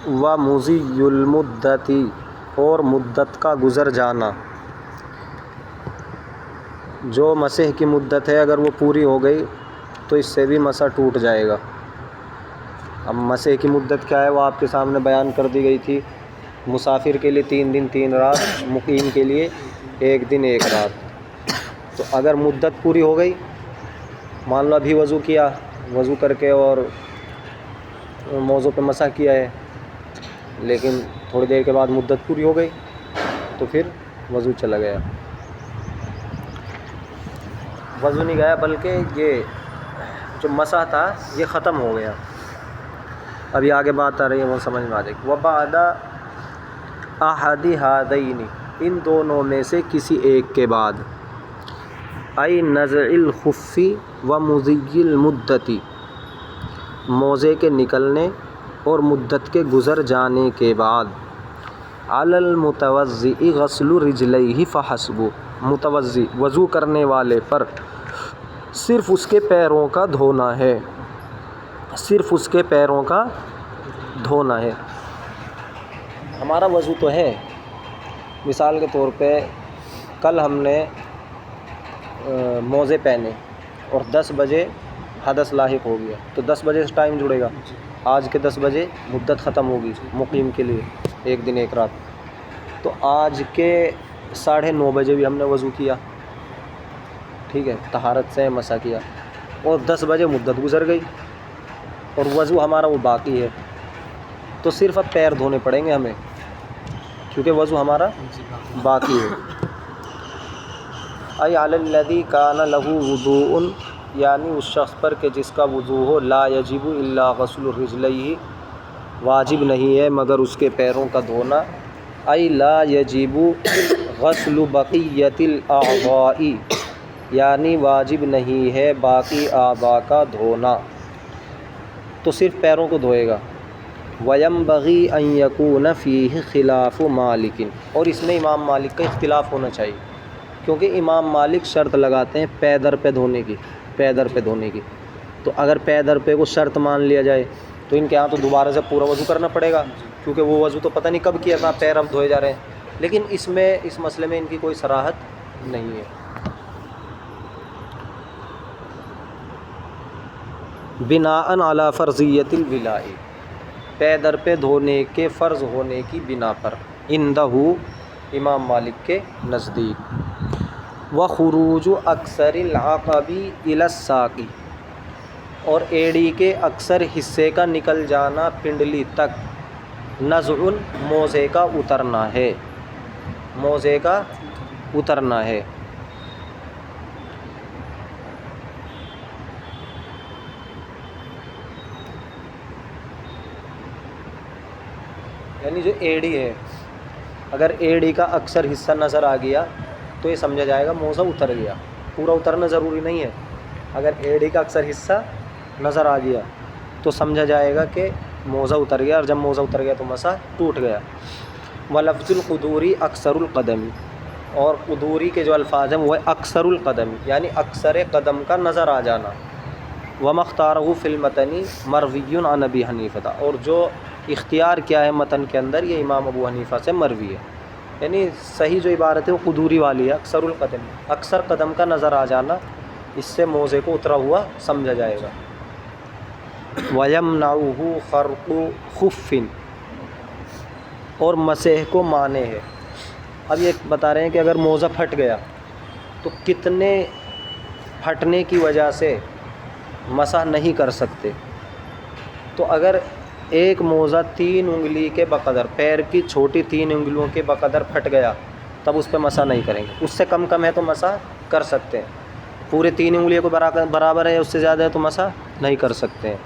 و مضی المدتی، اور مدت کا گزر جانا، جو مسح کی مدت ہے اگر وہ پوری ہو گئی تو اس سے بھی مسح ٹوٹ جائے گا۔ اب مسح کی مدت کیا ہے وہ آپ کے سامنے بیان کر دی گئی تھی، مسافر کے لیے 3 دن 3 رات، مقیم کے لیے 1 دن 1 رات۔ تو اگر مدت پوری ہو گئی، مان لو ابھی وضو کیا، وضو کر کے اور موضوع پہ مسح کیا ہے، لیکن تھوڑی دیر کے بعد مدت پوری ہو گئی تو پھر وضو چلا گیا، وضو نہیں گیا بلکہ یہ جو مسح تھا یہ ختم ہو گیا۔ ابھی آگے بات آ رہی ہے وہ سمجھ میں آ جائے گی۔ وَبَعْدَ أَحَدِ هَذَيْنِ، ان دونوں میں سے کسی ایک کے بعد، أي نزع الخف ومضي المدة، موزے کے نکلنے اور مدت کے گزر جانے کے بعد، علی المتوضئ غسل رجلیہ فحسب، متوضئ وضو کرنے والے پر صرف اس کے پیروں کا دھونا ہے، صرف اس کے پیروں کا دھونا ہے۔ ہمارا وضو تو ہے، مثال کے طور پہ کل ہم نے موزے پہنے اور 10 بجے حدث لاحق ہو گیا تو 10 بجے سے ٹائم جڑے گا، آج کے 10 بجے مدت ختم ہوگی مقیم کے لیے 1 دن 1 رات، تو آج کے 9:30 بجے بھی ہم نے وضو کیا، ٹھیک ہے، طہارت سے مسح کیا، اور 10 بجے مدت گزر گئی اور وضو ہمارا وہ باقی ہے، تو صرف اب پیر دھونے پڑیں گے ہمیں کیونکہ وضو ہمارا باقی ہے۔ ای علی الذی کان لہ وضوء، یعنی اس شخص پر کہ جس کا وضو ہو، لا یجب الا غسل رجلیہ، واجب نہیں ہے مگر اس کے پیروں کا دھونا، ای لا یجب غسل بقیۃ الاعضاء، یعنی واجب نہیں ہے باقی اعضاء کا دھونا، تو صرف پیروں کو دھوئے گا۔ وینبغی ان یکون فیہ خلاف مالک، اور اس میں امام مالک کا اختلاف ہونا چاہیے، کیونکہ امام مالک شرط لگاتے ہیں پے در پہ دھونے کی، پے در پہ دھونے کی، تو اگر پے در پہ کو شرط مان لیا جائے تو ان کے ہاں تو دوبارہ سے پورا وضو کرنا پڑے گا، کیونکہ وہ وضو تو پتہ نہیں کب کیا تھا، پیر اب دھوئے جا رہے ہیں، لیکن اس مسئلے میں ان کی کوئی صراحت نہیں ہے۔ بناء علی فرضیت الولاء، پے در پہ دھونے کے فرض ہونے کی بنا پر، عندہ امام مالک کے نزدیک۔ وخروج اکثر العقب الی الساق، اور ایڑی کے اکثر حصے کا نکل جانا پنڈلی تک، نزع موزے کا اترنا ہے، موزے کا اترنا ہے۔ یعنی جو ایڑی ہے، اگر ایڑی کا اکثر حصہ نظر آ گیا تو یہ سمجھا جائے گا موزہ اتر گیا، پورا اترنا ضروری نہیں ہے، اگر ایڑی کا اکثر حصہ نظر آ گیا تو سمجھا جائے گا کہ موزہ اتر گیا، اور جب موزہ اتر گیا تو مسح ٹوٹ گیا۔ ولفظ القدوری اکثر القدم، اور قدوری کے جو الفاظ ہیں وہ اکثر القدم، یعنی اکثر قدم کا نظر آ جانا۔ وما اختارہ فی المتن مروی عن ابی حنیفہ، اور جو اختیار کیا ہے متن کے اندر یہ امام ابو حنیفہ سے مروی ہے، یعنی صحیح جو عبارت ہے وہ قدوری والی ہے، اکثر القدم، اکثر قدم کا نظر آ جانا، اس سے موزے کو اترا ہوا سمجھا جائے گا۔ وَيَمْنَعُهُ خَرْقُ خُفٍّ، اور مسح کو مانے ہے۔ اب یہ بتا رہے ہیں کہ اگر موزہ پھٹ گیا تو کتنے پھٹنے کی وجہ سے مسح نہیں کر سکتے، تو اگر ایک موزہ 3 انگلی کے بقدر، پیر کی چھوٹی 3 انگلیوں کے بقدر پھٹ گیا تب اس پہ مسح نہیں کریں گے، اس سے کم ہے تو مسح کر سکتے ہیں، پورے 3 انگلیوں کو برابر ہے اس سے زیادہ ہے تو مسح نہیں کر سکتے ہیں۔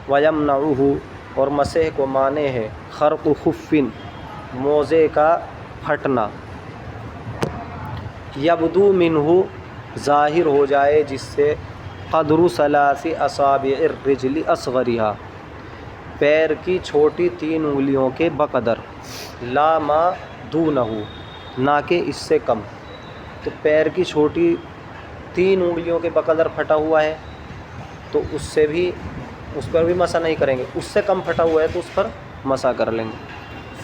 وَيَمْنَعُهُ، اور مسح کو مانے ہے، خرق خف، موزے کا پھٹنا، یبدو منہ، ظاہر ہو جائے جس سے، قدر 3 اصابع الرجل اصغرھا، پیر کی چھوٹی 3 انگلیوں کے بقدر، لا ما دونہ، نہ کہ اس سے کم، تو پیر کی چھوٹی 3 انگلیوں کے بقدر پھٹا ہوا ہے تو اس پر بھی مسح نہیں کریں گے، اس سے کم پھٹا ہوا ہے تو اس پر مسح کر لیں گے۔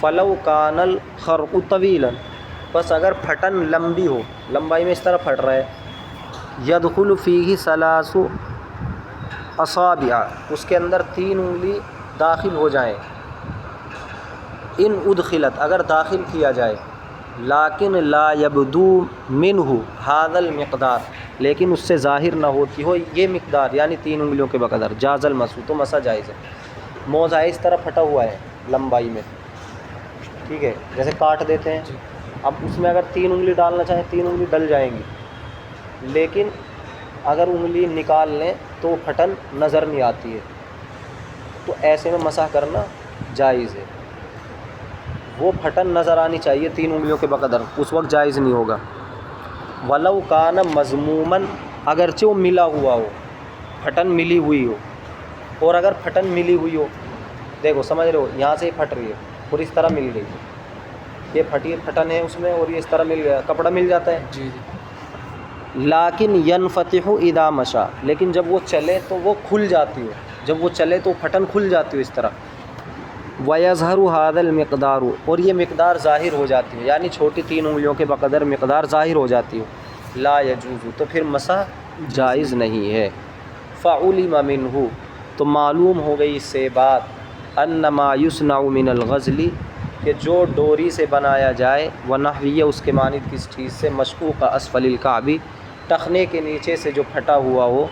فلو کان الخرق طویلا، بس اگر پھٹن لمبی ہو، لمبائی میں اس طرح پھٹ رہا ہے، یدخل فیہ ثلاث اصابع، اس کے اندر 3 انگلی داخل ہو جائیں، ان ادخلت، اگر داخل کیا جائے، لیکن لا یبدو منہ ھذا المقدار، لیکن اس سے ظاہر نہ ہوتی ہو یہ مقدار، یعنی 3 انگلیوں کے بقدر، جاز المسح، تو مسح جائز ہے۔ موزہ اس طرح پھٹا ہوا ہے لمبائی میں، ٹھیک ہے، جیسے کاٹ دیتے ہیں، اب اس میں اگر 3 انگلی ڈالنا چاہیں 3 انگلی ڈل جائیں گی، لیکن اگر انگلی نکال لیں تو وہ پھٹن نظر نہیں آتی ہے، تو ایسے میں مسح کرنا جائز ہے۔ وہ پھٹن نظر آنی چاہیے 3 انگلیوں کے بقدر، اس وقت جائز نہیں ہوگا۔ ولو کان مضموماً، اگرچہ وہ ملا ہوا ہو، پھٹن ملی ہوئی ہو، اور اگر پھٹن ملی ہوئی ہو، دیکھو سمجھ رہے ہو، یہاں سے یہ پھٹ رہی ہے اور اس طرح مل گئی، یہ پھٹن ہے اس میں اور یہ اس طرح مل گیا، کپڑا مل جاتا ہے، جی لیکن ینفتح اذا مشى، لیکن جب وہ چلے تو وہ کھل جاتی ہو، جب وہ چلے تو پھٹن کھل جاتی ہو اس طرح۔ وَيَظْهَرُ هَذَا الْمِقْدَارُ، اور یہ مقدار ظاہر ہو جاتی ہے، یعنی چھوٹی 3 انگلیوں کے بقدر مقدار ظاہر ہو جاتی ہو، لا يجوز، تو پھر مسح جائز نہیں ہے۔ فَعُلِمَ مِنْهُ، تو معلوم ہو گئی اس سے بات، أَنَّمَا يُصْنَعُ مِنَ الْغَزْلِ، کہ جو ڈوری سے بنایا جائے، وَنَحْوِهِ، اس کے مانند کس چیز سے، مشقوق اسفل الکعب، ٹخنے کے نیچے سے جو پھٹا ہوا ہو،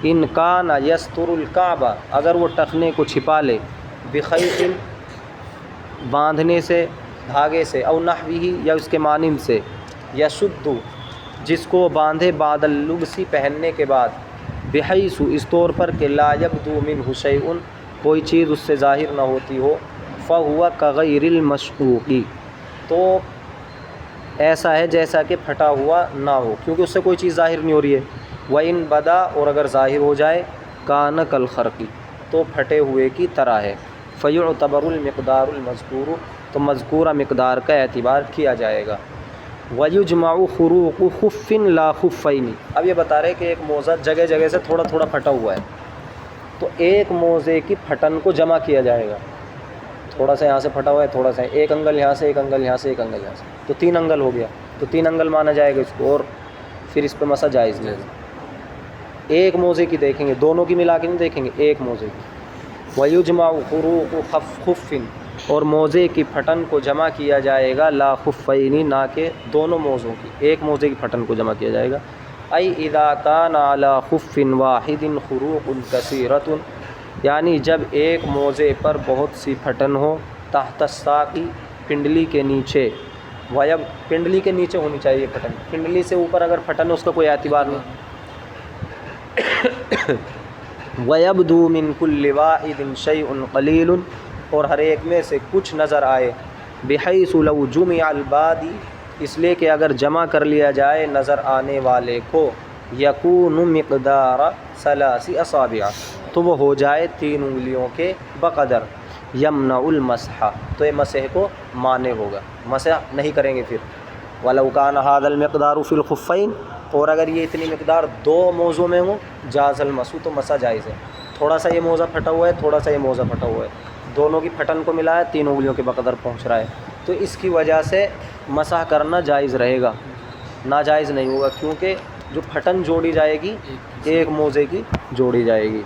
ان کان یستر الکعبہ، اگر وہ ٹخنے کو چھپا لے، بخیط، باندھنے سے، دھاگے سے، او نحوہ، یا اس کے مانند سے، یشد، جس کو باندھے، بعد اللبس، پہننے کے بعد، بحیث، اس طور پر کہ لا یبدو منہ شیء، کوئی چیز اس سے ظاہر نہ ہوتی ہو، فہو کغیر المشقوق، تو ایسا ہے جیسا کہ پھٹا ہوا نہ ہو، کیونکہ اس سے کوئی چیز ظاہر نہیں ہو رہی ہے۔ وَإِن بَدَا، اور اگر ظاہر ہو جائے، کَانَ کَالْخَرْقِ، تو پھٹے ہوئے کی طرح ہے۔ فَيُعْتَبَرُ الْمِقْدَارُ الْمَذْكُورُ، تو مذکورہ مقدار کا اعتبار کیا جائے گا۔ وَيُجْمَعُ خُرُوقُ خُفٍّ لَا خُفَّيْنِ، اب یہ بتا رہے کہ ایک موزہ جگہ جگہ سے تھوڑا تھوڑا پھٹا ہوا ہے، تو ایک موزے کی پھٹن کو جمع کیا جائے گا، تھوڑا سا یہاں سے پھٹا ہوا ہے، تھوڑا سا ایک انگل یہاں سے، ایک انگل یہاں سے، ایک انگل یہاں سے، تو 3 انگل ہو گیا، تو 3 انگل مانا جائے گا اس کو، اور پھر اس پہ مسح جائز نہیں ہے۔ ایک موزے کی دیکھیں گے، دونوں کی ملا کے نہیں دیکھیں گے، ایک موزے کی۔ وَيُجْمَعُ خُرُوقُ خُفٍّ، اور موزے کی پھٹن کو جمع کیا جائے گا، لا خفین، نہ کہ دونوں موزوں کی، ایک موزے کی پھٹن کو جمع کیا جائے گا۔ ای اذا کان علی خف واحد خروق کثیرۃ، یعنی جب ایک موزے پر بہت سی پھٹن ہو، تحت الساق، پنڈلی کے نیچے، ویب، پنڈلی کے نیچے ہونی چاہیے پھٹن، پنڈلی سے اوپر اگر پھٹن ہے اس کا کوئی اعتبار نہیں۔ وَيَبْدُو مِنْ كُلِّ وَاحِدٍ شَيْءٌ قَلِيلٌ، اور ہر ایک میں سے کچھ نظر آئے، بِحَيْثُ لَوْ جُمِعَ الْبَادِ، اس لیے کہ اگر جمع کر لیا جائے نظر آنے والے کو، يَكُونُ مِقْدَارَ 3 أَصَابِعَ، تو وہ ہو جائے 3 انگلیوں کے بقدر، يَمْنَعُ الْمَسْحَ، تو یہ مسح کو مانع ہوگا، مسح نہیں کریں گے پھر۔ وَلَوْ كَانَ هَذَا الْمِقْدَارُ فِي الْخُفَّيْنِ، اور اگر یہ اتنی مقدار 2 موزوں میں ہو، جاز المسح، تو مسح جائز ہے۔ تھوڑا سا یہ موزہ پھٹا ہوا ہے، تھوڑا سا یہ موزہ پھٹا ہوا ہے، دونوں کی پھٹن کو ملایا، 3 انگلیوں کے بقدر پہنچ رہا ہے، تو اس کی وجہ سے مسح کرنا جائز رہے گا، ناجائز نہیں ہوگا، کیونکہ جو پھٹن جوڑی جائے گی ایک موزے کی جوڑی جائے گی۔